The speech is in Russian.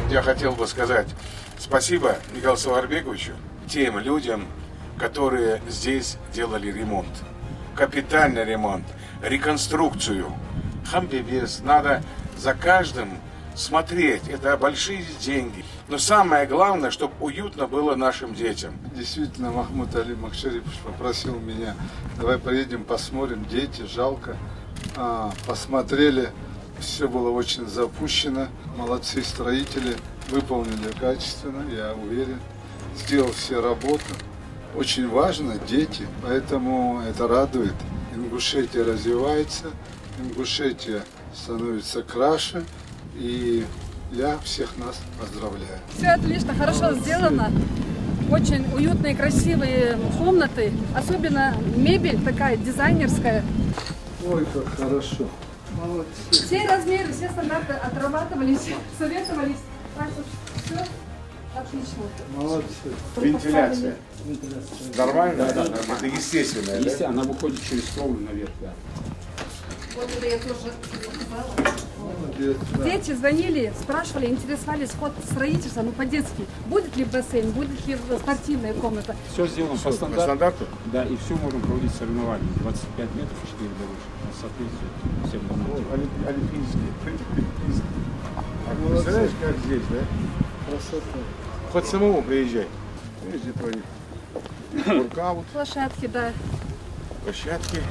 Я хотел бы сказать спасибо Михаилу Саварбековичу, тем людям, которые здесь делали ремонт. Капитальный ремонт, реконструкцию. Хамбебес, надо за каждым смотреть. Это большие деньги. Но самое главное, чтобы уютно было нашим детям. Действительно, Махмуд Али Махшарипович попросил меня, давай поедем посмотрим, дети, жалко. Посмотрели, все было очень запущено. Молодцы строители, выполнили качественно, я уверен. Сделал все работы. Очень важно дети, поэтому это радует. Ингушетия развивается, Ингушетия становится краше, и я всех нас поздравляю. Все отлично, хорошо сделано. Очень уютные, красивые комнаты. Особенно мебель такая дизайнерская. Ой, как хорошо. Молодцы. Все размеры, все стандарты отрабатывались, советовались. Так что все отлично. Молодцы. Вентиляция. Нормально? Да. Это естественное, Если да? она выходит через кровлю наверх, да. Вот это я тоже сказала. Молодец, да. Дети звонили, спрашивали, интересовались ход строительства, ну по-детски. Будет ли бассейн, будет ли спортивная комната. Все сделано по По стандарту. стандарту? Да, и все можем проводить соревнования. 25 метров, 4 дорожки. Соответствует всем нормам. Олимпийский. А представляешь, как здесь, да? Красота. Хоть самому приезжай. Видите, твои воркаут, Площадки, да. площадки.